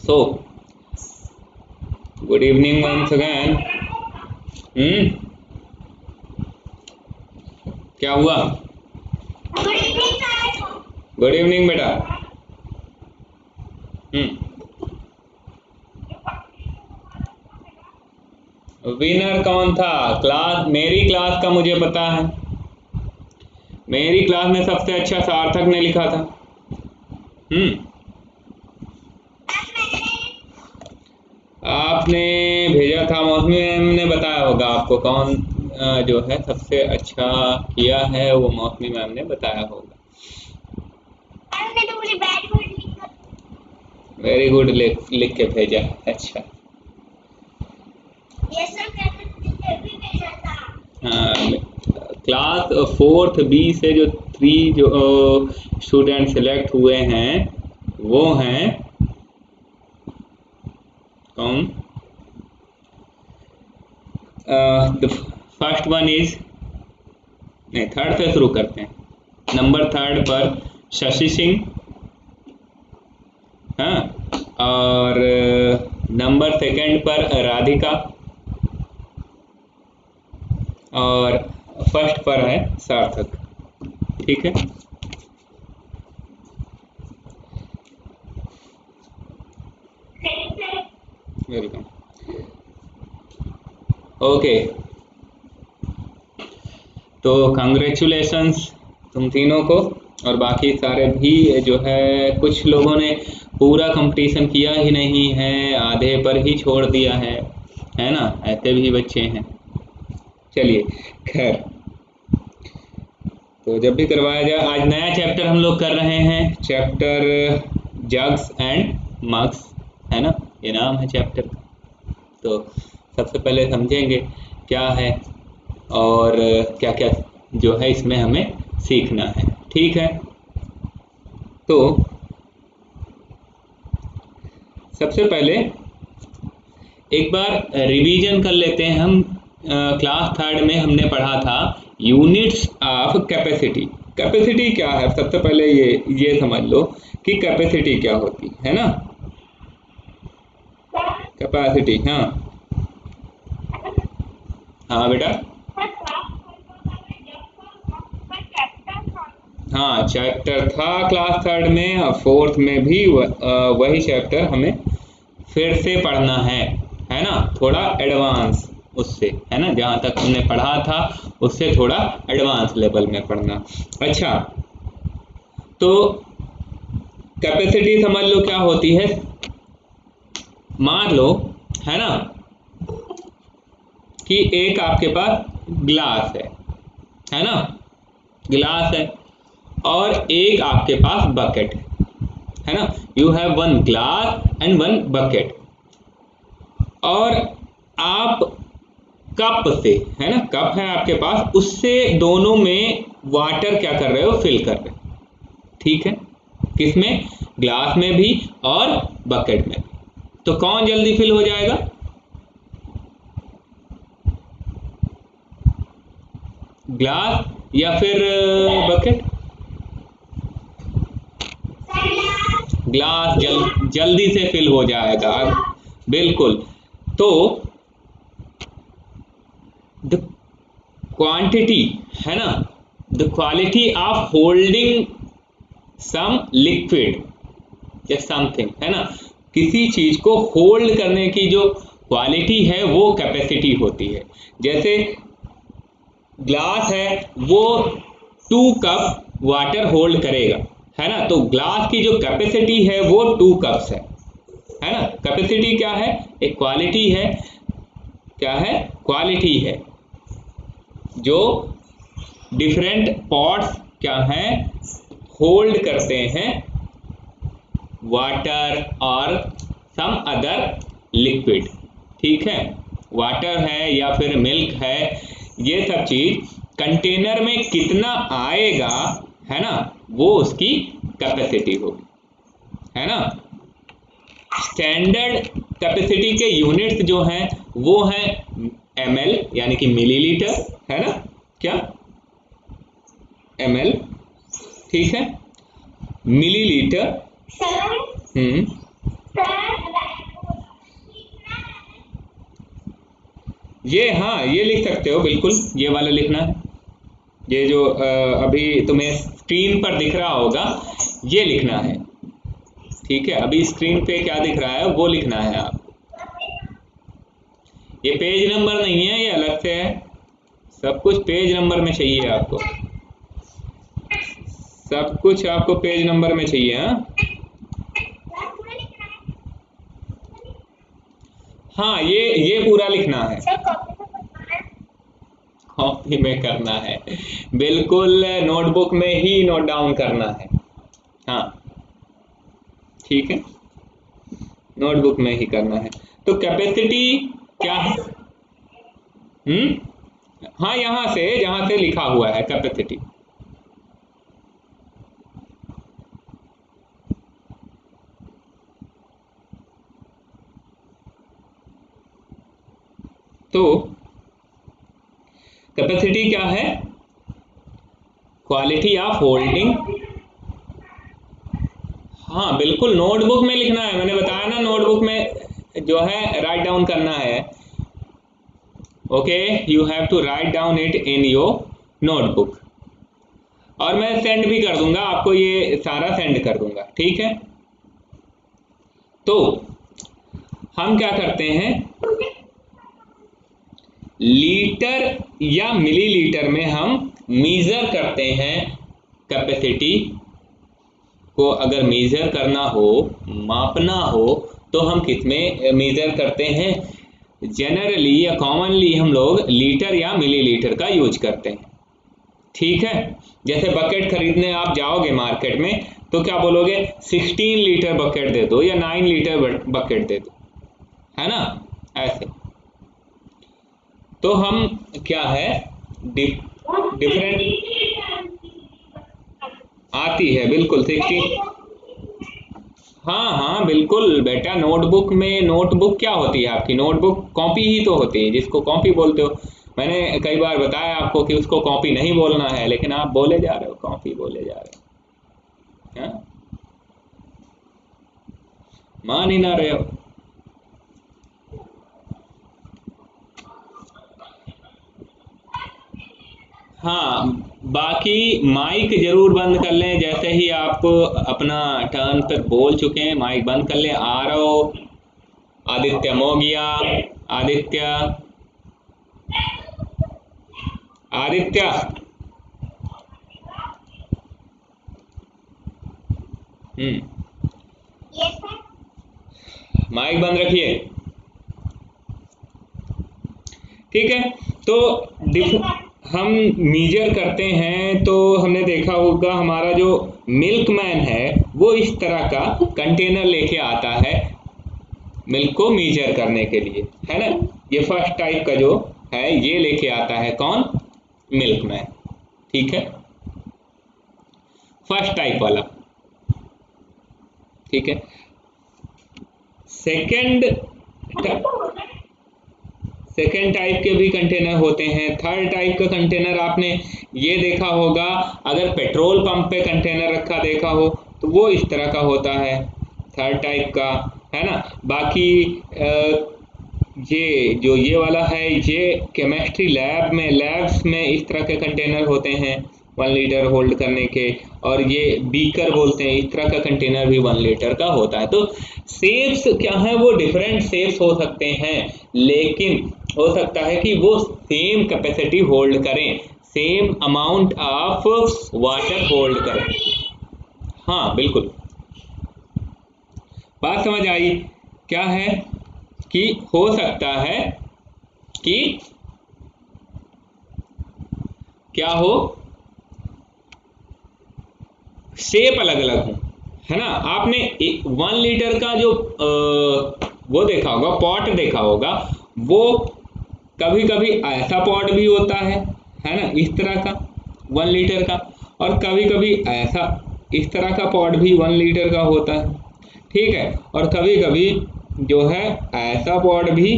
सो good evening once again. क्या हुआ? Good evening बेटा। विनर कौन था? क्लास, मेरी क्लास का मुझे पता है। मेरी क्लास में सबसे अच्छा सार्थक ने लिखा था। आपने भेजा था, मौसमी मैम ने बताया होगा आपको कौन जो है सबसे अच्छा किया है, वो मौसमी मैम ने बताया होगा। वेरी गुड, लिख के भेजा। अच्छा, क्लास 4th बी से जो 3 जो स्टूडेंट सिलेक्ट हुए हैं वो हैं कौन? द फर्स्ट वन इज, नहीं, थर्ड से शुरू करते हैं। नंबर 3 पर शशि सिंह, हाँ, और नंबर 2 पर राधिका, और फर्स्ट पर है सार्थक। ठीक है, वेलकम। ओके, तो कंग्रेचुलेशंस तुम तीनों को, और बाकी सारे भी जो है, कुछ लोगों ने पूरा कंपटीशन किया ही नहीं है, आधे पर ही छोड़ दिया है ना, ऐसे भी बच्चे हैं। चलिए खैर, तो जब भी करवाया जाए। आज नया चैप्टर हम लोग कर रहे हैं, चैप्टर जग्स एंड मग्स, है ना, ये नाम है चैप्टर का। तो सबसे पहले समझेंगे क्या है और क्या क्या जो है इसमें हमें सीखना है। ठीक है, तो सबसे पहले एक बार रिवीजन कर लेते हैं हम। क्लास 3 में हमने पढ़ा था यूनिट्स ऑफ कैपेसिटी। कैपेसिटी क्या है? सबसे पहले ये समझ लो कि कैपेसिटी क्या होती है ना। कैपेसिटी, हाँ बेटा, हाँ चैप्टर था क्लास 3 में, और 4th में भी वही चैप्टर हमें फिर से पढ़ना है ना, थोड़ा एडवांस उससे, है ना, जहाँ तक हमने पढ़ा था उससे थोड़ा एडवांस लेवल में पढ़ना। अच्छा, तो कैपेसिटी समझ लो क्या होती है। मान लो, है ना, कि एक आपके पास ग्लास है ना, ग्लास है, और एक आपके पास बकेट है ना। You have one glass and one bucket, और आप कप से, है ना, कप है आपके पास, उससे दोनों में वाटर क्या कर रहे हो? फिल कर रहे हो। ठीक है, किसमें? ग्लास में भी और बकेट में भी। तो कौन जल्दी फिल हो जाएगा? ग्लास या फिर बकेट? ग्लास जल्दी से फिल हो जाएगा, बिल्कुल। तो द क्वांटिटी, है ना, the quality of holding some liquid या समथिंग, है ना, किसी चीज को होल्ड करने की जो क्वालिटी है वो कैपेसिटी होती है। जैसे ग्लास है, वो 2 कप वाटर होल्ड करेगा, है ना, तो ग्लास की जो कैपेसिटी है वो 2 कप्स है ना। कैपेसिटी क्या है? एक क्वालिटी है। क्या है? क्वालिटी है, जो डिफरेंट पॉट्स क्या है? होल्ड करते हैं वाटर और सम अदर लिक्विड। ठीक है, वाटर है या फिर मिल्क है, ये सब चीज कंटेनर में कितना आएगा, है ना, वो उसकी कैपेसिटी होगी, है ना। स्टैंडर्ड कैपेसिटी के यूनिट्स जो हैं वो हैं ml यानी कि मिलीलीटर, है ना, क्या? ml, ठीक है, मिलीलीटर। ये, हाँ ये लिख सकते हो बिल्कुल, ये वाला लिखना है। ये जो अभी तुम्हें स्क्रीन पर दिख रहा होगा ये लिखना है, ठीक है। अभी स्क्रीन पे क्या दिख रहा है वो लिखना है आपको। ये पेज नंबर नहीं है, ये अलग से है। सब कुछ पेज नंबर में चाहिए आपको, सब कुछ आपको पेज नंबर में चाहिए। हाँ ये पूरा लिखना है, कॉपी में करना है, बिल्कुल नोटबुक में ही नोट डाउन करना है। हाँ ठीक है, नोटबुक में ही करना है। तो कैपेसिटी क्या है? हाँ यहाँ से, जहाँ से लिखा हुआ है कैपेसिटी। तो कैपेसिटी क्या है? Quality of holding. हाँ बिल्कुल नोटबुक में लिखना है, मैंने बताया ना, नोटबुक में जो है राइट डाउन करना है। Okay, you have to write down it in your notebook. और मैं सेंड भी कर दूंगा आपको, ये सारा सेंड कर दूंगा, ठीक है। तो हम क्या करते हैं, लीटर या मिलीलीटर में हम मीजर करते हैं कैपेसिटी को। अगर मेजर करना हो, मापना हो, तो हम किस में मेजर करते हैं? जनरली या कॉमनली हम लोग लीटर या मिलीलीटर का यूज करते हैं, ठीक है। जैसे बकेट खरीदने आप जाओगे मार्केट में, तो क्या बोलोगे? 16 लीटर बकेट दे दो या 9 लीटर बकेट दे दो, है ना, ऐसे। तो हम क्या है, डिफरेंट आती है बिल्कुल 16। हाँ हाँ बिल्कुल बेटा, नोटबुक में, नोटबुक क्या होती है आपकी? नोटबुक कॉपी ही तो होती है, जिसको कॉपी बोलते हो। मैंने कई बार बताया आपको कि उसको कॉपी नहीं बोलना है, लेकिन आप बोले जा रहे हो कॉपी, बोले जा रहे हो, हाँ? मान ही ना रहे हो। हाँ, बाकी माइक जरूर बंद कर लें, जैसे ही आप अपना टर्न पर बोल चुके हैं माइक बंद कर लें। आरव, आदित्य मोगिया, आदित्य, आदित्य, माइक बंद रखिए, ठीक है। तो हम मीजर करते हैं, तो हमने देखा होगा हमारा जो मिल्कमैन है वो इस तरह का कंटेनर लेके आता है मिल्क को मीजर करने के लिए, है ना। ये फर्स्ट टाइप का जो है ये लेके आता है कौन? मिल्कमैन, ठीक है, फर्स्ट टाइप वाला, ठीक है। सेकंड सेकेंड टाइप के भी कंटेनर होते हैं। थर्ड टाइप का कंटेनर आपने ये देखा होगा, अगर पेट्रोल पंप पे कंटेनर रखा देखा हो तो वो इस तरह का होता है, थर्ड टाइप का, है ना। बाकी ये जो ये वाला है, ये केमिस्ट्री लैब में, लैब्स में इस तरह के कंटेनर होते हैं 1 लीटर होल्ड करने के। और ये बीकर बोलते हैं, इस तरह का कंटेनर भी 1 लीटर का होता है। तो शेप्स क्या है, वो डिफरेंट शेप्स हो सकते हैं, लेकिन हो सकता है कि वो सेम कैपेसिटी होल्ड करें, same amount of water hold करें। हाँ बिल्कुल, बात समझ आई? क्या है कि हो सकता है कि क्या हो, शेप अलग अलग हो, है ना। आपने 1 लीटर का जो वो देखा होगा, पॉट देखा होगा, वो कभी कभी ऐसा पॉट भी होता है ना, इस तरह का 1 लीटर का। और कभी कभी ऐसा, इस तरह का पॉट भी 1 लीटर का होता है, ठीक है। और कभी कभी जो है ऐसा पॉट भी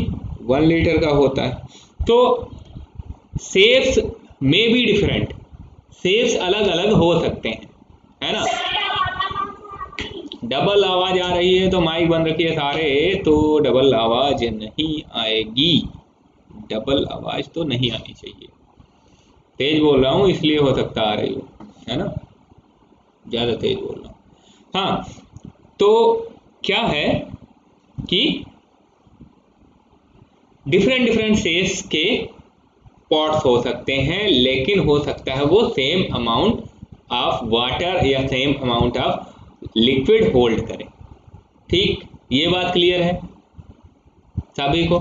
1 लीटर का होता है। तो शेप्स में भी डिफरेंट, शेप्स अलग अलग हो सकते हैं, है ना। डबल आवाज आ रही है तो माइक बंद रखिए सारे, तो डबल आवाज नहीं आएगी, डबल आवाज तो नहीं आनी चाहिए। तेज बोल रहा हूँ इसलिए हो सकता आ रही हो, है ना, ज्यादा तेज बोल रहा हूँ। हाँ, तो क्या है कि डिफरेंट डिफरेंट साइज के पॉट्स हो सकते हैं, लेकिन हो सकता है वो सेम अमाउंट ऑफ वाटर या same amount of liquid hold करें। ठीक, ये बात क्लियर है सभी को?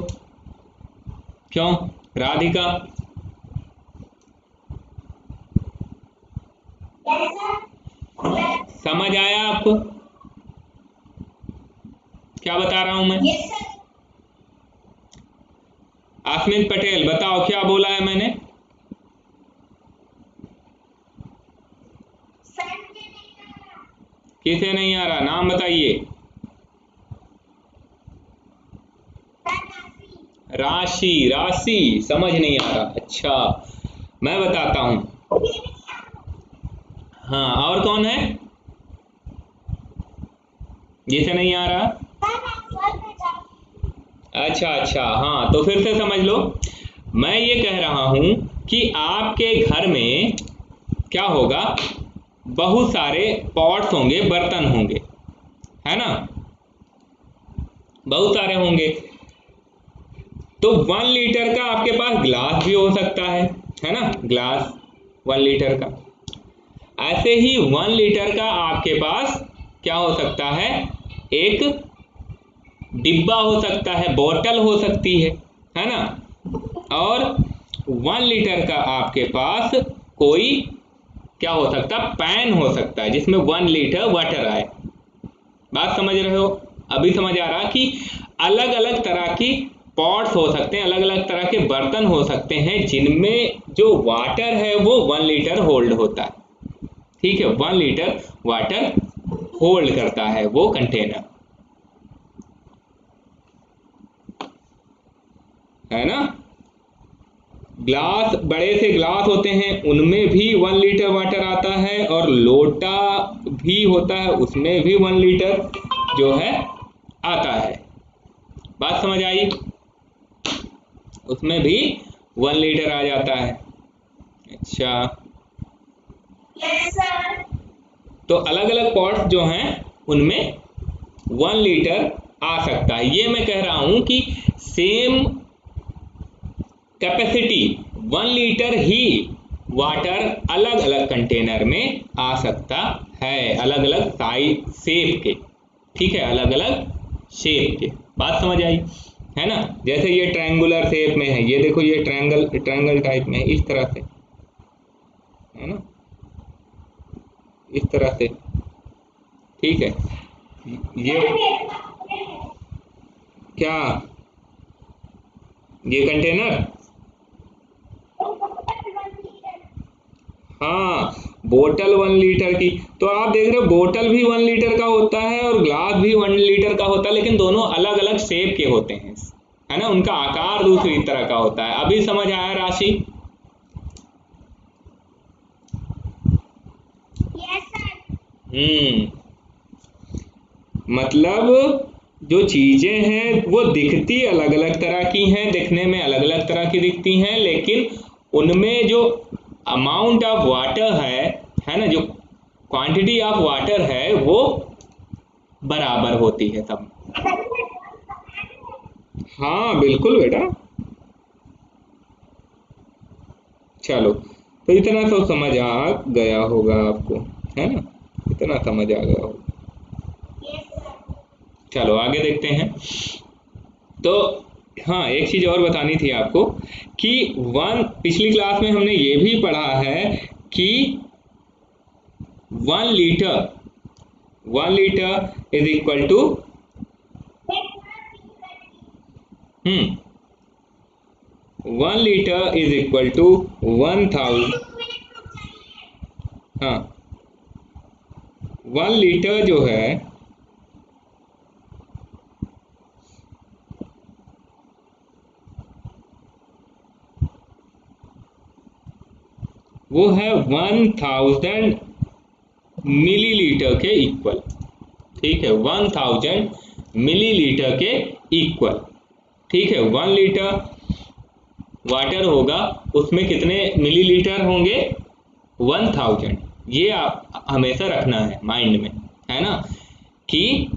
क्यों राधिका? समझ आया आपको क्या बता रहा हूं मैं? आसमित पटेल बताओ क्या बोला है मैंने? किसे नहीं आ रहा, नाम बताइए। राशि, राशि समझ नहीं आ रहा, अच्छा मैं बताता हूं। हाँ, और कौन है जिसे नहीं आ रहा? अच्छा अच्छा, हाँ तो फिर से समझ लो। मैं ये कह रहा हूं कि आपके घर में क्या होगा, बहुत सारे पॉट्स होंगे, बर्तन होंगे, है ना, बहुत सारे होंगे। तो 1 लीटर का आपके पास ग्लास भी हो सकता है ना, ग्लास 1 लीटर का। ऐसे ही 1 लीटर का आपके पास क्या हो सकता है, एक डिब्बा हो सकता है, बोतल हो सकती है ना। और 1 लीटर का आपके पास कोई क्या हो सकता है, पैन हो सकता है जिसमें 1 लीटर वाटर आए। बात समझ रहे हो? अभी समझ आ रहा कि अलग अलग तरह की पॉट्स हो सकते हैं, अलग अलग तरह के बर्तन हो सकते हैं जिनमें जो वाटर है वो 1 लीटर होल्ड होता है। ठीक है, 1 लीटर वाटर होल्ड करता है वो कंटेनर, है ना। ग्लास, बड़े से ग्लास होते हैं उनमें भी 1 लीटर वाटर आता है, और लोटा भी होता है उसमें भी 1 लीटर जो है आता है। बात समझ आई? उसमें भी 1 लीटर आ जाता है। अच्छा, तो अलग अलग पॉट्स जो हैं उनमें 1 लीटर आ सकता है। ये मैं कह रहा हूं कि सेम कैपेसिटी 1 लीटर ही वाटर अलग अलग कंटेनर में आ सकता है, अलग अलग साइज शेप के। ठीक है, अलग अलग शेप के। बात समझ आई, है ना। जैसे ये ट्रायंगुलर शेप में है, ये देखो ये ट्रायंगल टाइप में है, इस तरह से, है ना, इस तरह से। ठीक है, ये क्या, ये कंटेनर, हाँ बोतल 1 लीटर की। तो आप देख रहे हो बोतल भी 1 लीटर का होता है और ग्लास भी 1 लीटर का होता है, लेकिन दोनों अलग अलग शेप के होते हैं, है ना, उनका आकार दूसरी तरह का होता है। अभी समझ आया राशि? मतलब जो चीजें हैं वो दिखती अलग अलग तरह की हैं, दिखने में अलग अलग तरह की दिखती हैं, लेकिन उनमें जो अमाउंट ऑफ वाटर है ना, जो क्वांटिटी ऑफ वाटर है वो बराबर होती है सब। हाँ बिल्कुल बेटा, चलो तो इतना तो समझ आ गया होगा आपको, है ना, इतना समझ आ गया होगा। चलो आगे देखते हैं। तो हाँ, एक चीज और बतानी थी आपको कि पिछली क्लास में हमने ये भी पढ़ा है कि 1 litre, 1 litre is equal to 1 litre is equal to 1000। हाँ, 1 लीटर जो है वो है 1000 मिलीलीटर के इक्वल। ठीक है, 1000 मिलीलीटर के इक्वल। ठीक है, 1 लीटर वाटर होगा उसमें कितने मिलीलीटर होंगे, 1000। ये आप हमेशा रखना है माइंड में, है ना, कि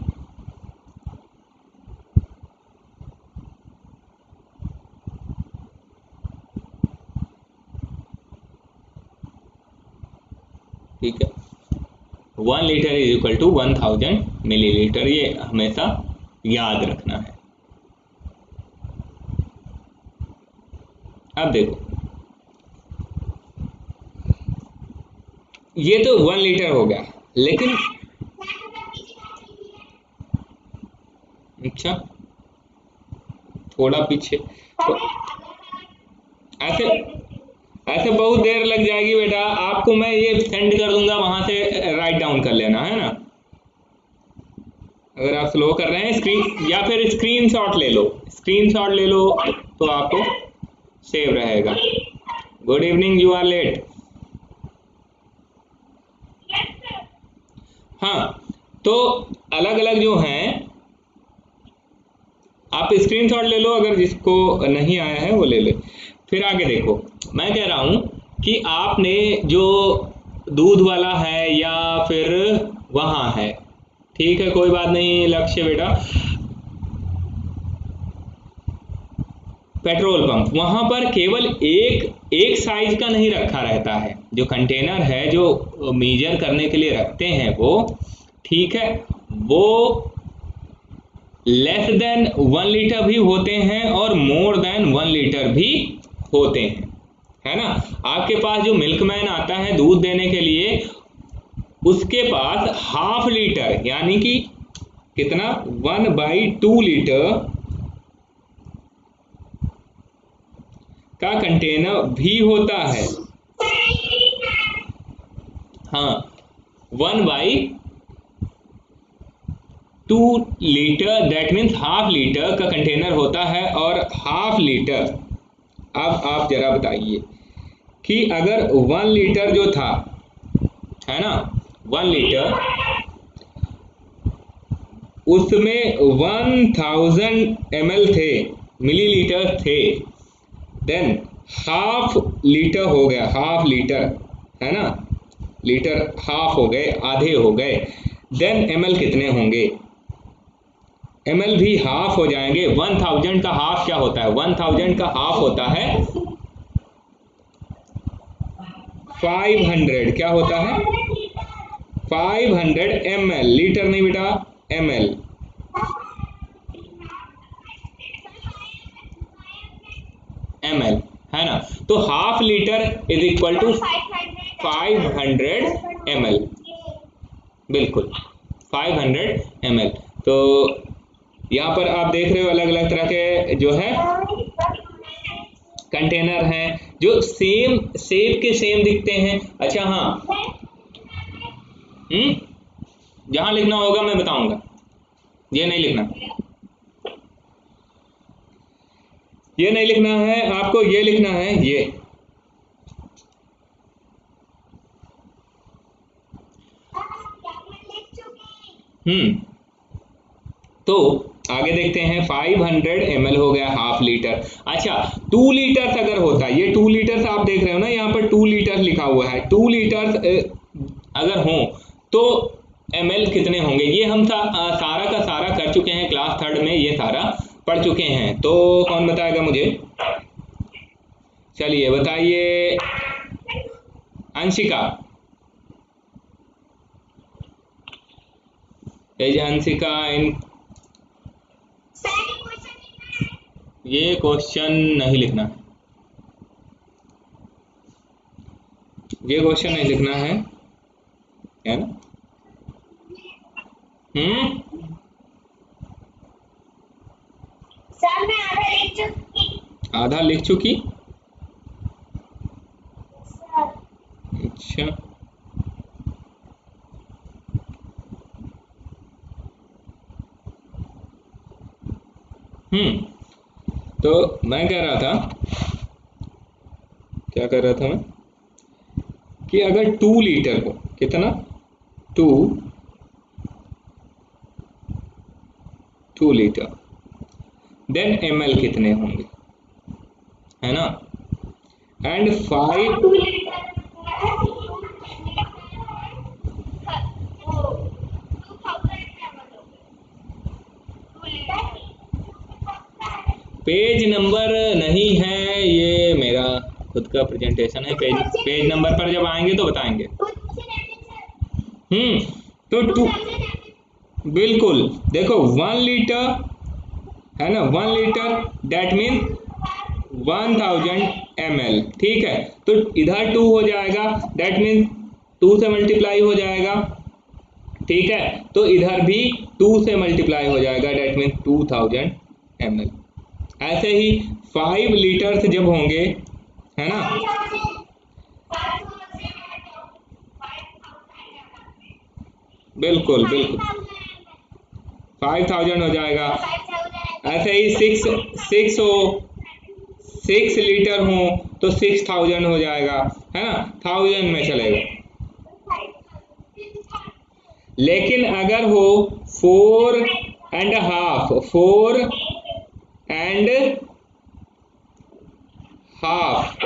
ठीक है, 1 litre is equal to 1000 millilitre, ये हमेशा याद रखना है। अब देखो, ये तो 1 लीटर हो गया, लेकिन अच्छा थोड़ा पीछे तो ऐसे ऐसे बहुत देर लग जाएगी बेटा, आपको मैं ये सेंड कर दूंगा, वहां से राइट डाउन कर लेना, है ना। अगर आप स्लो कर रहे हैं स्क्रीन, या फिर स्क्रीनशॉट ले लो, स्क्रीनशॉट ले लो तो आपको सेव रहेगा। Good evening, you are late. हाँ, तो अलग अलग जो हैं, आप स्क्रीनशॉट ले लो, अगर जिसको नहीं आया है वो ले ले। फिर आगे देखो, मैं कह रहा हूं कि आपने जो दूध वाला है या फिर वहां है, ठीक है कोई बात नहीं लक्ष्य बेटा, पेट्रोल पंप, वहां पर केवल एक एक साइज का नहीं रखा रहता है, जो कंटेनर है जो मेजर करने के लिए रखते हैं वो, ठीक है, वो लेस देन 1 लीटर भी होते हैं और मोर देन 1 लीटर भी होते हैं, है ना। आपके पास जो मिल्कमैन आता है दूध देने के लिए, उसके पास हाफ लीटर यानी कि कितना, 1/2 लीटर का कंटेनर भी होता है। हाँ, 1/2 litre, that means half litre का कंटेनर होता है। और हाफ लीटर, अब आप जरा बताइए कि अगर 1 लीटर जो था, है ना, 1 लीटर, उसमें 1000 ml थे, मिलीलीटर थे, देन हाफ लीटर हो गया, हाफ लीटर, है ना, लीटर हाफ हो गए, आधे हो गए, देन ml कितने होंगे, ml भी हाफ हो जाएंगे। 1000 का हाफ क्या होता है, 1000 का हाफ होता है 500, क्या होता है 500 ml, लीटर नहीं बेटा, ml, ml, है ना। तो half litre is equal to 500 ml, बिल्कुल 500 ml। तो यहाँ पर आप देख रहे हो अलग अलग तरह के जो है कंटेनर हैं, जो सेम शेप के सेम दिखते हैं। अच्छा हाँ, जहां लिखना होगा मैं बताऊंगा, ये नहीं लिखना, ये नहीं लिखना है आपको, ये लिखना है ये, तो आगे देखते हैं, 500 ml हो गया हाफ लीटर। अच्छा 2 लीटर्स अगर होता, ये 2 लीटर्स आप देख रहे हो ना, यहाँ पर 2 लीटर्स लिखा हुआ है, 2 लीटर्स अगर हो तो ml कितने होंगे, ये हम सारा का सारा कर चुके हैं क्लास 3rd में, ये सारा पढ़ चुके हैं। तो कौन बताएगा मुझे, चलिए बताइए, अंशिका, अंशिका इन, ये क्वेश्चन नहीं लिखना है, ये क्वेश्चन नहीं लिखना है ना। सर मैं आधा लिख चुकी, आधा लिख चुकी, सर। अच्छा तो मैं कह रहा था, क्या कर रहा था मैं, कि अगर 2 लीटर को, कितना 2 लीटर, देन ml कितने होंगे, है ना। एंड 5 2 लीटर 2000 पेज नंबर नहीं है, ये मेरा खुद का प्रेजेंटेशन है। पेज नंबर पर जब आएंगे तो बताएंगे। तो बिल्कुल देखो 1 लीटर है ना, 1 लीटर दैट मीन 1000 ml, ठीक है। तो इधर 2 हो जाएगा, दैट मीन 2 से मल्टीप्लाई हो जाएगा, ठीक है। तो इधर भी 2 से मल्टीप्लाई हो जाएगा, दैट मीन 2000 ml। ऐसे ही 5 लीटर्स जब होंगे, है ना, बिल्कुल बिल्कुल 5000 हो जाएगा। ऐसे ही 6 लीटर हो तो 6000 हो जाएगा, है ना, 1000 में चलेगा। लेकिन अगर हो 4 and half, 4 and half,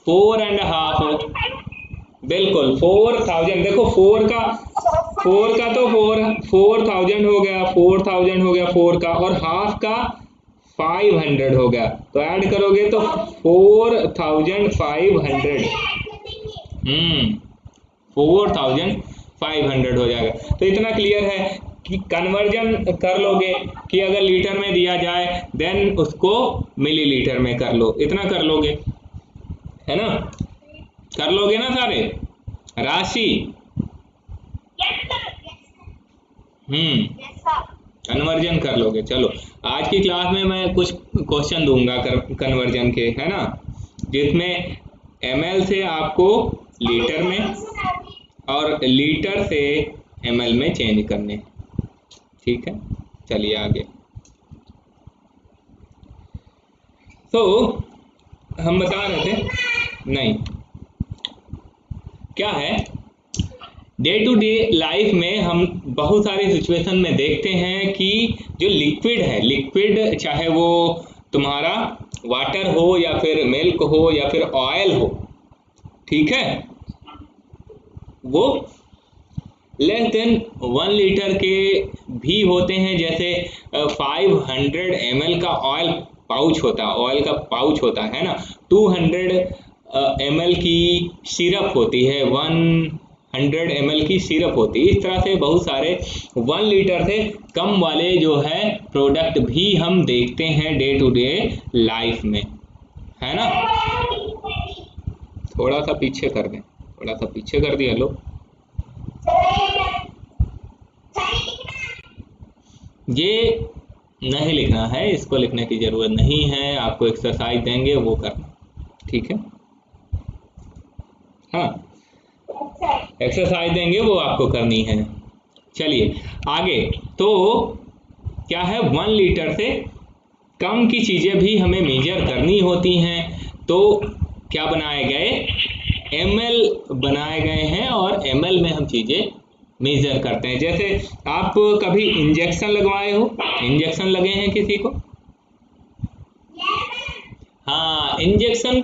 4 and half, बिल्कुल 4000। देखो 4 का तो 4000 हो गया, 4000 हो गया 4 का, और हाफ का 500 हो गया। तो ऐड करोगे तो 4500, 4500 हो जाएगा। तो इतना क्लियर है कि कन्वर्जन कर लोगे कि अगर लीटर में दिया जाए देन उसको मिलीलीटर में कर लो, इतना कर लोगे, है ना, कर लोगे ना सारे राशि। कन्वर्जन कर लोगे। चलो आज की क्लास में मैं कुछ क्वेश्चन दूंगा कन्वर्जन के, है ना, जिसमें ml से आपको लीटर में और लीटर से ml में चेंज करने, ठीक है। चलिए आगे। तो हम बता रहे थे, नहीं क्या है, डे टू डे लाइफ में हम बहुत सारी सिचुएशन में देखते हैं कि जो लिक्विड है, लिक्विड चाहे वो तुम्हारा वाटर हो या फिर मिल्क हो या फिर ऑयल हो, ठीक है, वो लेस देन 1 लीटर के भी होते हैं। जैसे 500 ml का ऑयल पाउच होता है, ऑयल का पाउच होता है ना, 200 ml की सिरप होती है, 100 ml की सिरप होती है। इस तरह से बहुत सारे 1 लीटर से कम वाले जो है प्रोडक्ट भी हम देखते हैं डे टू डे लाइफ में, है ना। थोड़ा सा पीछे कर दें, थोड़ा सा पीछे कर दिया लोग। ये नहीं लिखना है, इसको लिखने की जरूरत नहीं है, आपको एक्सरसाइज देंगे वो करना, ठीक है। हाँ, एक्सरसाइज देंगे वो आपको करनी है। चलिए आगे। तो क्या है, 1 लीटर से कम की चीजें भी हमें मेजर करनी होती हैं, तो क्या बनाए गए, ml बनाए गए हैं, और ml में हम चीजें मेजर करते हैं। जैसे आप कभी इंजेक्शन लगवाए हो, इंजेक्शन लगे हैं किसी को, हाँ, इंजेक्शन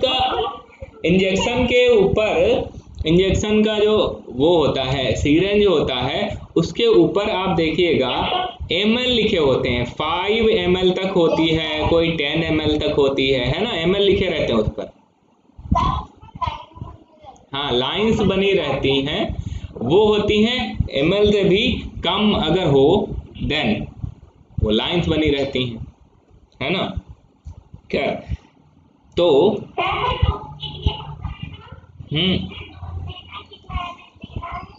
के ऊपर, इंजेक्शन का जो वो होता है, सिरेंज होता है, उसके ऊपर आप देखिएगा ml लिखे होते हैं, 5 ml तक होती है, कोई 10 ml तक होती है ना, ml लिखे रहते हैं उस पर। हाँ, लाइंस बनी रहती हैं, वो होती हैं ml से भी कम अगर हो देन वो लाइंस बनी रहती हैं, है ना। क्या, तो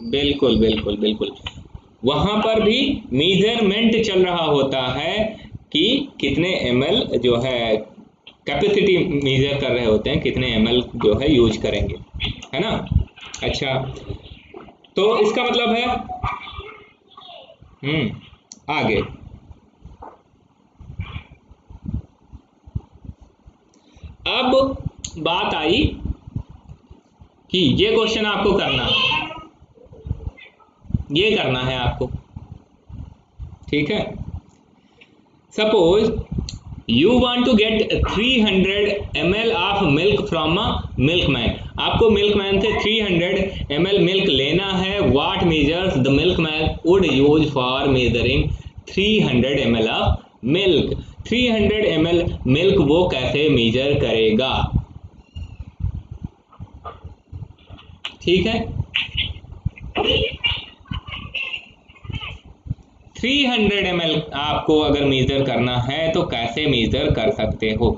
बिल्कुल बिल्कुल बिल्कुल, वहां पर भी मेजरमेंट चल रहा होता है कि कितने ml जो है, कैपेसिटी मेजर कर रहे होते हैं, कितने ml जो है यूज करेंगे, है ना। अच्छा, तो इसका मतलब है आगे अब बात आई कि ये क्वेश्चन आपको करना है, ये करना है आपको, ठीक है। Suppose you want to get 300 ml of milk from a milkman. आपको मिल्कमैन से 300 ml मिल्क लेना है. What measures the milkman would use for measuring 300 ml of milk? 300 ml milk वो कैसे मेजर करेगा? ठीक है, 300 ml आपको अगर मेजर करना है तो कैसे मेजर कर सकते हो?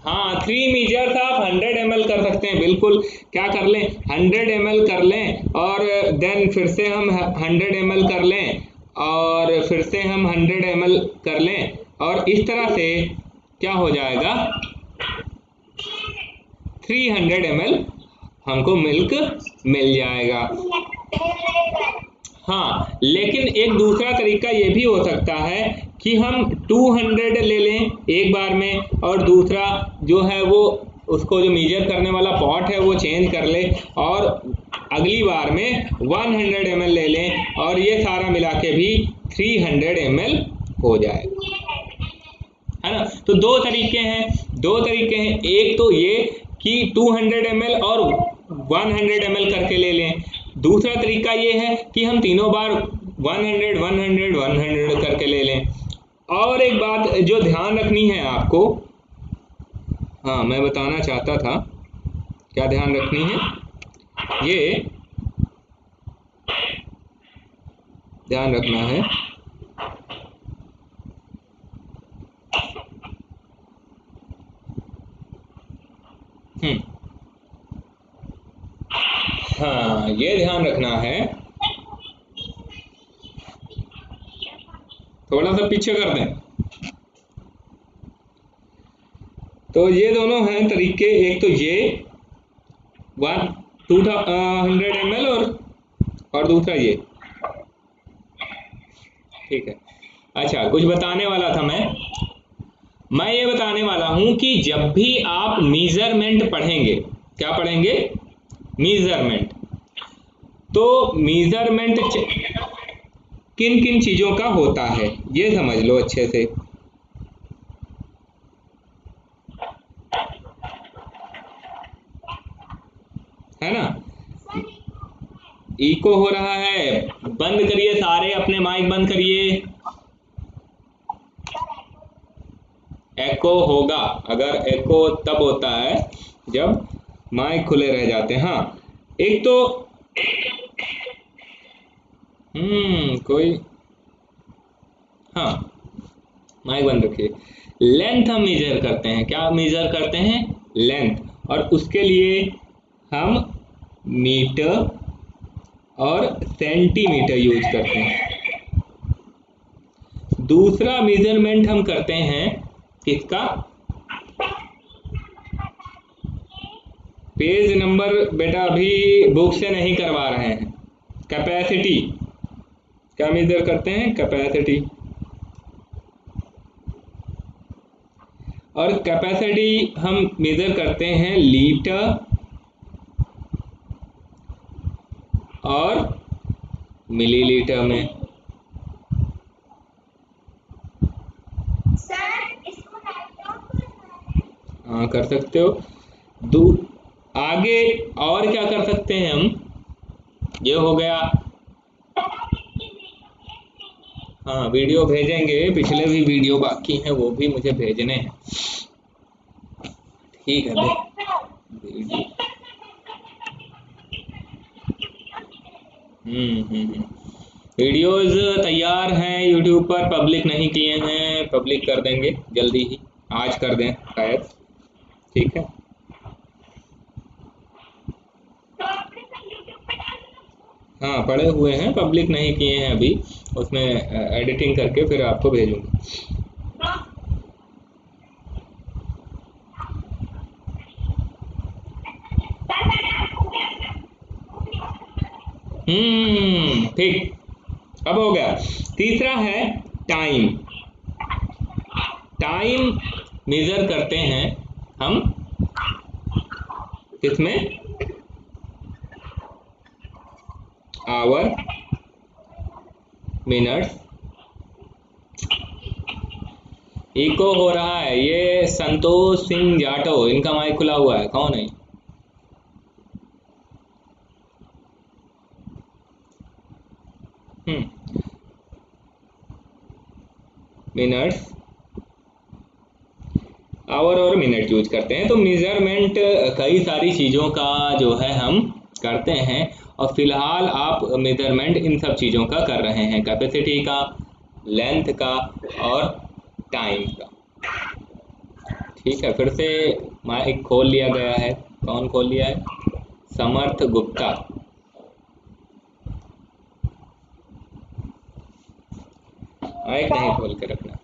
हाँ, 3 मीजर्स आप 100 ml कर सकते हैं. बिल्कुल, क्या कर लें, 100 ml कर लें और देन फिर से हम 100 ml कर लें और फिर से हम 100 ml कर लें और इस तरह से क्या हो जाएगा, 300 ml हमको मिल्क मिल जाएगा. हाँ, लेकिन एक दूसरा तरीका ये भी हो सकता है कि हम 200 ले लें एक बार में और दूसरा जो है वो उसको जो मेजर करने वाला पॉट है वो चेंज कर ले और अगली बार में 100 ml ले लें और ये सारा मिला के भी 300 ml हो जाए, है ना. तो दो तरीके हैं. एक तो ये कि 200 ml और 100 ml करके ले लें. दूसरा तरीका ये है कि हम तीनों बार 100 करके ले लें. और एक बात जो ध्यान रखनी है आपको, हाँ मैं बताना चाहता था, क्या ध्यान रखनी है, ये ध्यान रखना है हाँ ये ध्यान रखना है, थोड़ा सा पीछे कर दें. तो ये दोनों हैं तरीके, एक तो ये 200 ml और दूसरा ये. ठीक है. अच्छा, कुछ बताने वाला था मैं ये बताने वाला हूं कि जब भी आप मेजरमेंट पढ़ेंगे, क्या पढ़ेंगे, मेजरमेंट, तो मेजरमेंट किन किन चीजों का होता है ये समझ लो अच्छे से. है ना, इको हो रहा है, बंद करिए सारे अपने माइक बंद करिए. एको होगा, अगर एको तब होता है जब माइक खुले रह जाते हैं. हाँ, एक तो कोई, हाँ माइक बंद रखिए. लेंथ हम मेजर करते हैं, क्या मेजर करते हैं, लेंथ, और उसके लिए हम मीटर और सेंटीमीटर यूज करते हैं. दूसरा मेजरमेंट हम करते हैं किसका, पेज नंबर बेटा अभी बुक से नहीं करवा रहे हैं. कैपेसिटी, क्या मेजर करते हैं, कैपेसिटी. और कैपेसिटी हम मेजर करते हैं लीटर और मिलीलीटर में. हाँ कर सकते हो. आगे और क्या कर सकते हैं हम, ये हो गया. हाँ वीडियो भेजेंगे, पिछले भी वीडियो बाकी हैं वो भी मुझे भेजने हैं. ठीक है वीडियो, वीडियोज तैयार हैं यूट्यूब पर, पब्लिक नहीं किए हैं, पब्लिक कर देंगे जल्दी ही, आज कर दें शायद. ठीक है, हाँ पड़े हुए हैं, पब्लिक नहीं किए हैं अभी, उसमें एडिटिंग करके फिर आपको भेजूंगा. ठीक, अब हो गया. तीसरा है टाइम. टाइम मेजर करते हैं हम किसमें, आवर मिनट्स। इको हो रहा है, ये संतोष सिंह जाटो, इनका माइक खुला हुआ है, कौन है? मिनट्स, आवर और मिनट यूज करते हैं। तो मेजरमेंट कई सारी चीज़ों का जो है हम करते हैं, और फिलहाल आप मेजरमेंट इन सब चीज़ों का कर रहे हैं, कैपेसिटी का, लेंथ का और टाइम का। ठीक है, फिर से माइक खोल लिया गया है। कौन खोल लिया है? समर्थ गुप्ता। माइक नहीं खोल के रखना।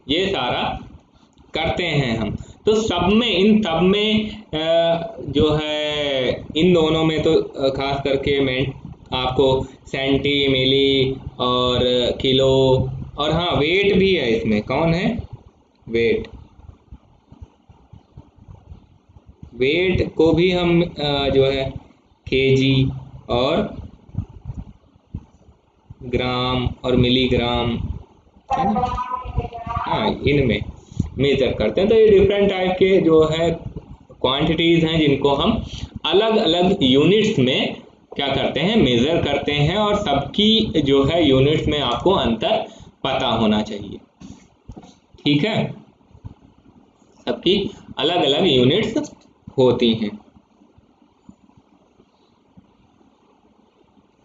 ये सारा करते हैं हम। तो सब में, इन सब में जो है इन दोनों में तो खास करके मैं आपको सेंटी, मिली और किलो, और हाँ वेट भी है इसमें। कौन है? वेट। वेट को भी हम जो है केजी और ग्राम और मिलीग्राम, है ना, हाँ, इनमें मेजर करते हैं। तो ये डिफरेंट टाइप के जो है क्वांटिटीज हैं जिनको हम अलग अलग यूनिट्स में क्या करते हैं, मेजर करते हैं, और सबकी जो है यूनिट्स में आपको अंतर पता होना चाहिए। ठीक है, सबकी अलग अलग यूनिट्स होती हैं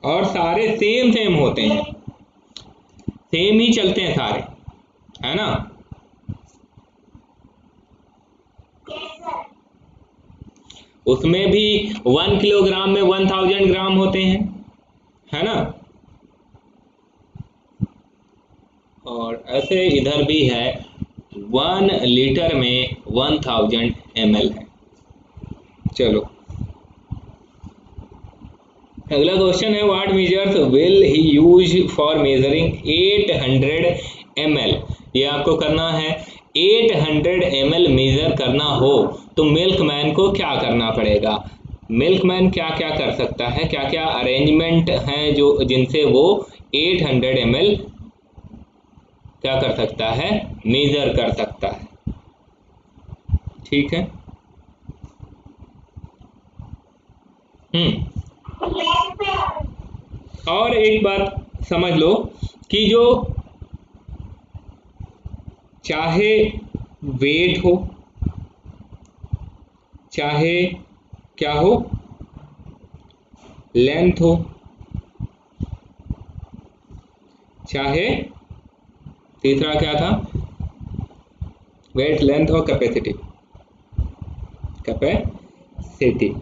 और सारे सेम सेम होते हैं, सेम ही चलते हैं सारे, है ना। उसमें भी 1 किलोग्राम में 1000 ग्राम होते हैं, है ना। और ऐसे इधर भी है 1 लीटर में 1000 ml है। चलो अगला क्वेश्चन है, what measures will he use for measuring 800 ml। ये आपको करना है। 800 ml मेजर करना हो तो मिल्कमैन को क्या करना पड़ेगा? मिल्कमैन क्या क्या कर सकता है, क्या क्या अरेंजमेंट हैं जो जिनसे वो 800 ml क्या कर सकता है, मेजर कर सकता है। ठीक है। और एक बात समझ लो कि जो चाहे वेट हो, चाहे क्या हो, लेंथ हो, चाहे तीसरा क्या था, वेट, लेंथ और कैपेसिटी, कैपेसिटी,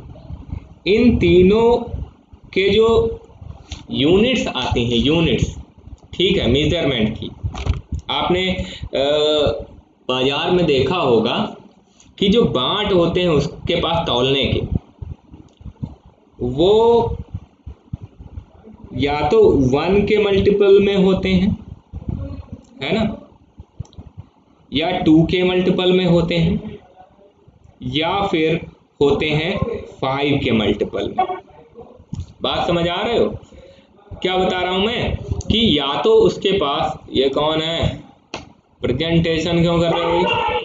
इन तीनों के जो यूनिट्स आती हैं, यूनिट्स, ठीक है, मेजरमेंट की, आपने बाजार में देखा होगा कि जो बाट होते हैं उसके पास तौलने के, वो या तो 1 के मल्टीपल में होते हैं, है ना, या 2 के मल्टीपल में होते हैं, या फिर होते हैं 5 के मल्टीपल में। बात समझ आ रहे हो क्या बता रहा हूं मैं? कि या तो उसके पास, ये कौन है, प्रेजेंटेशन क्यों कर रहे हो?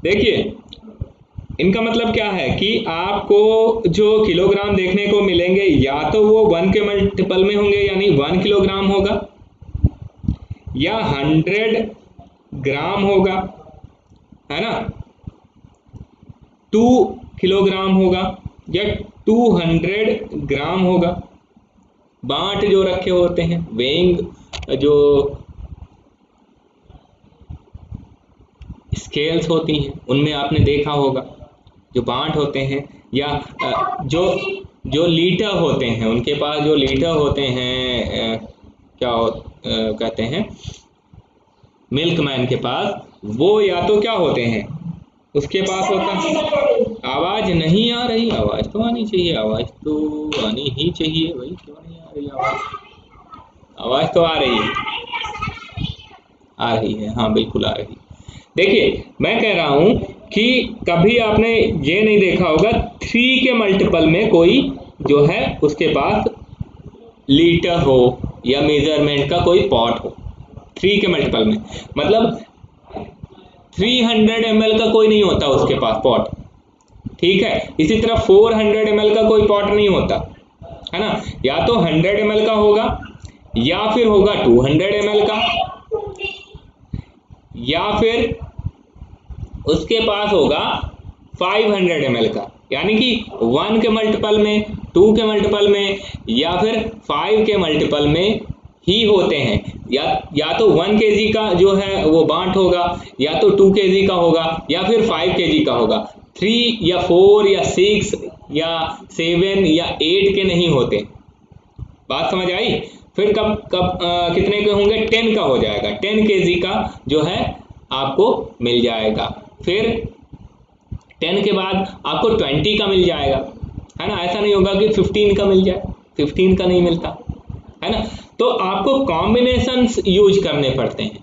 देखिए इनका मतलब क्या है कि आपको जो किलोग्राम देखने को मिलेंगे या तो वो 1 के मल्टीपल में होंगे, यानी 1 किलोग्राम होगा, या 100 ग्राम होगा, है ना, 2 किलोग्राम होगा, या 200 ग्राम होगा। बाट जो रखे होते हैं, वेइंग जो स्केल्स होती हैं उनमें आपने देखा होगा जो बाट होते हैं, या जो जो लीटर होते हैं, उनके पास जो लीटर होते हैं, क्या कहते हैं, मिल्कमैन के पास वो या तो क्या होते हैं, उसके पास होता है, आवाज नहीं आ रही, आवाज तो आनी चाहिए, आवाज तो आनी ही चाहिए भाई, क्यों नहीं आ रही आवाज? आवाज तो आ रही है, आ रही है, हाँ बिल्कुल आ रही है। देखिए मैं कह रहा हूं कि कभी आपने ये नहीं देखा होगा 3 के मल्टीपल में कोई जो है उसके पास लीटर हो या मेजरमेंट का कोई पॉट हो, 3 के मल्टीपल में, मतलब 300 ml का कोई नहीं होता उसके पास पॉट, ठीक है। इसी तरह 400 ml का कोई पॉट नहीं होता, है ना, या तो 100 ml का होगा या फिर होगा 200 ml का, या फिर उसके पास होगा 500 ml का, यानी कि 1 के मल्टीपल में, 2 के मल्टीपल में या फिर 5 के मल्टीपल में ही होते हैं। या तो 1 kg का जो है वो बांट होगा, या तो 2 kg का होगा, या फिर 5 kg का होगा। 3 या 4 या 6 या 7 या 8 के नहीं होते। बात समझ आई? फिर कब कब कितने के होंगे? 10 का हो जाएगा, 10 kg का जो है आपको मिल जाएगा। फिर 10 के बाद आपको 20 का मिल जाएगा, है ना, ऐसा नहीं होगा कि 15 का मिल जाए, 15 का नहीं मिलता, है ना। तो आपको कॉम्बिनेशंस यूज करने पड़ते हैं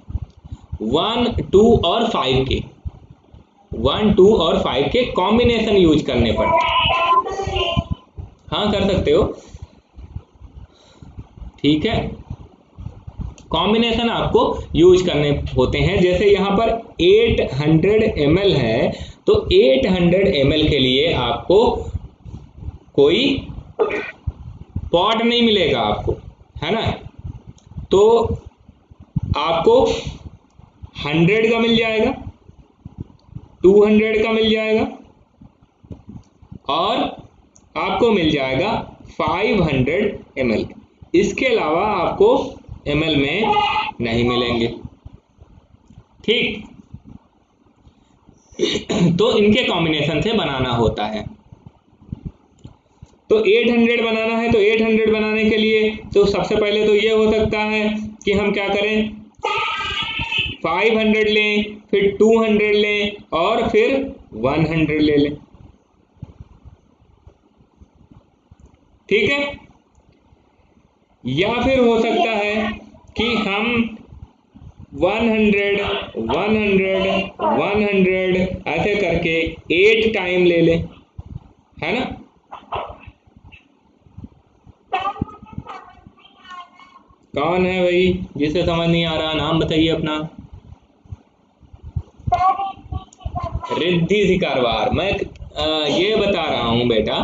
1, 2 और 5 के, 1, 2 और 5 के कॉम्बिनेशन यूज करने पड़ते हैं। हाँ कर सकते हो, ठीक है, कॉम्बिनेशन आपको यूज करने होते हैं। जैसे यहाँ पर 800 ml है, तो 800 ml के लिए आपको कोई पॉट नहीं मिलेगा आपको, है ना, तो आपको 100 का मिल जाएगा, 200 का मिल जाएगा और आपको मिल जाएगा 500 ml। इसके अलावा आपको ml में नहीं मिलेंगे, ठीक। तो इनके कॉम्बिनेशन से बनाना होता है। तो 800 बनाना है, तो 800 बनाने के लिए तो सबसे पहले तो ये हो सकता है कि हम क्या करें, 500 लें, फिर 200 लें और फिर 100 ले लें, ठीक है। या फिर हो सकता है कि हम 100 100 100 ऐसे करके 8 टाइम ले लें, है ना। कौन है भाई जिसे समझ नहीं आ रहा? नाम बताइए अपना। रिद्धि सिकारवार। मैं ये बता रहा हूं बेटा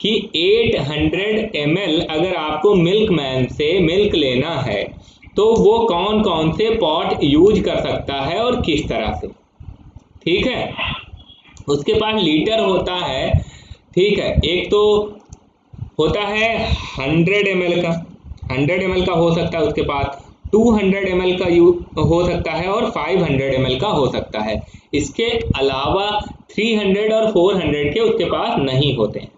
कि 800 ml अगर आपको मिल्क मैन से मिल्क लेना है तो वो कौन कौन से पॉट यूज कर सकता है और किस तरह से, ठीक है। उसके पास लीटर होता है, ठीक है, एक तो होता है 100 ml का, 100 ml का हो सकता है उसके पास, 200 ml का हो सकता है और 500 ml का हो सकता है। इसके अलावा 300 और 400 के उसके पास नहीं होते हैं,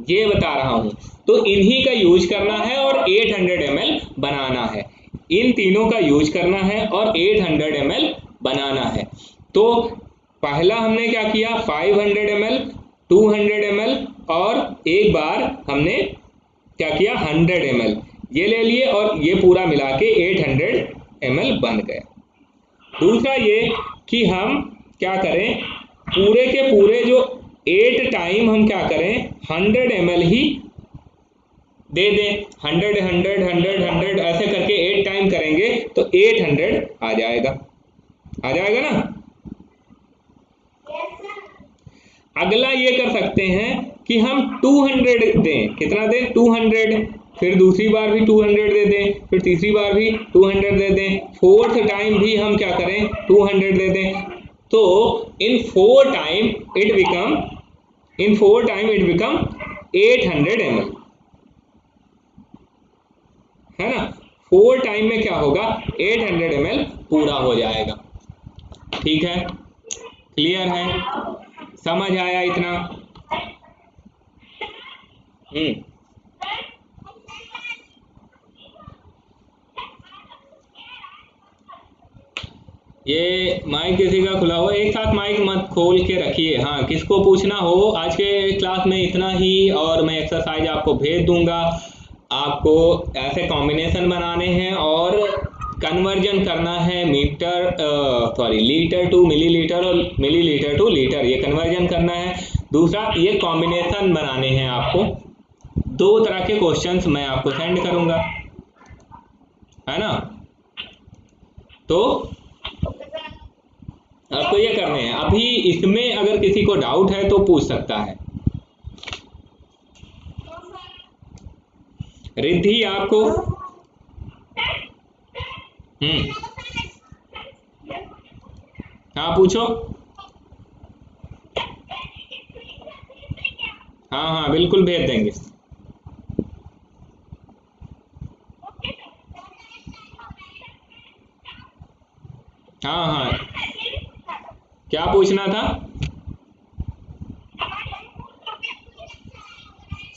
ये बता रहा हूं। तो इन्हीं का यूज करना है और 800 ml बनाना है, इन तीनों का यूज करना है और 800 ml बनाना है। तो पहला हमने क्या किया, 500 ml, 200 ml और एक बार हमने क्या किया, 100 ml, ये ले लिए और ये पूरा मिला के 800 ml बन गया। दूसरा ये कि हम क्या करें, पूरे के पूरे जो 8 टाइम हम क्या करें 100 ml ही दे दें, 100 100 100 100 ऐसे करके 8 टाइम करेंगे तो 800 आ जाएगा, आ जाएगा ना। अगला ये कर सकते हैं कि हम 200 दें, कितना दें, 200, फिर दूसरी बार भी 200 दे दें, फिर तीसरी बार भी 200 दे दें, फोर्थ टाइम भी हम क्या करें 200 दे दें। तो इन 4 टाइम इट बिकम 800 ml, है ना। 4 टाइम में क्या होगा, 800 ml पूरा हो जाएगा, ठीक है, क्लियर है, समझ आया इतना? ये माइक किसी का खुला हुआ, एक साथ माइक मत खोल के रखिए। हाँ, किसको पूछना हो आज के क्लास में इतना ही, और मैं एक्सरसाइज आपको भेज दूंगा। आपको ऐसे कॉम्बिनेशन बनाने हैं और कन्वर्जन करना है लीटर टू मिलीलीटर और मिलीलीटर टू लीटर, ये कन्वर्जन करना है। दूसरा, ये कॉम्बिनेशन बनाने हैं आपको। 2 तरह के क्वेश्चंस मैं आपको सेंड करूंगा, है ना। तो आपको ये करने हैं। अभी इसमें अगर किसी को डाउट है तो पूछ सकता है। रिद्धि आपको, हाँ पूछो। हाँ हाँ बिल्कुल भेज देंगे। हाँ हाँ, क्या पूछना था?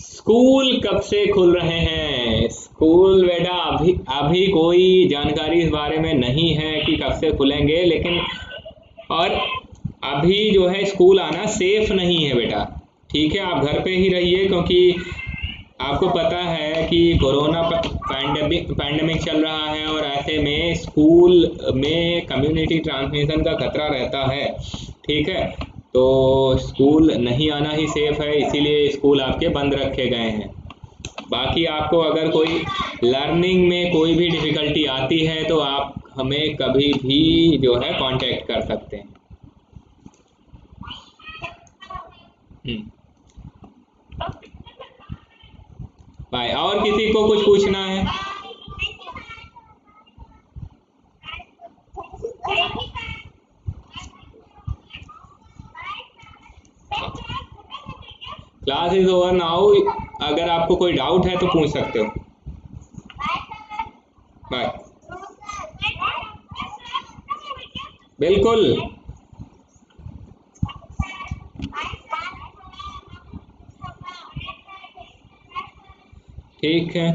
स्कूल कब से खुल रहे हैं? स्कूल बेटा अभी अभी कोई जानकारी इस बारे में नहीं है कि कब से खुलेंगे, लेकिन और अभी जो है स्कूल आना सेफ नहीं है बेटा। ठीक है, आप घर पे ही रहिए, क्योंकि आपको पता है कि कोरोना पैंडेमिक चल रहा है, और ऐसे में स्कूल में कम्युनिटी ट्रांसमिशन का खतरा रहता है। ठीक है, तो स्कूल नहीं आना ही सेफ है, इसीलिए स्कूल आपके बंद रखे गए हैं। बाकी आपको अगर कोई लर्निंग में कोई भी डिफ़िकल्टी आती है तो आप हमें कभी भी जो है कांटेक्ट कर सकते हैं। बाय। और किसी को कुछ पूछना है? Class is over now. अगर आपको कोई डाउट है तो पूछ सकते हो। बाय। बिल्कुल। ठीक है।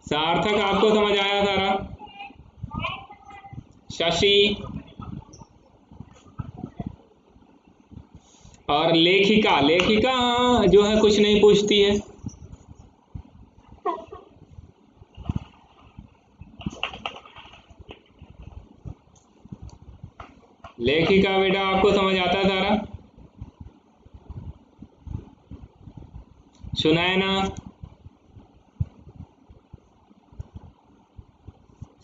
सार्थक आपको समझ आया सारा? शशि और लेखिका, लेखिका जो है कुछ नहीं पूछती है। लेखिका बेटा आपको समझ आता है सारा? सुनैना,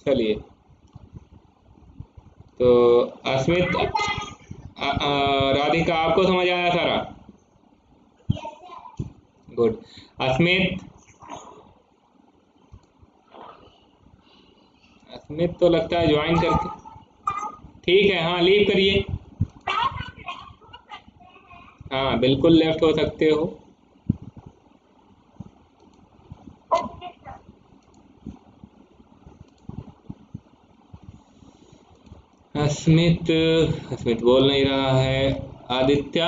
चलिए। तो अस्मित, राधिका आपको समझ आया सारा? गुड। अस्मित, अस्मित तो लगता है ज्वाइन करके, ठीक है, हाँ लीव करिए। हाँ बिल्कुल लेफ्ट हो सकते हो। अस्मित, अस्मित बोल नहीं रहा है। आदित्य,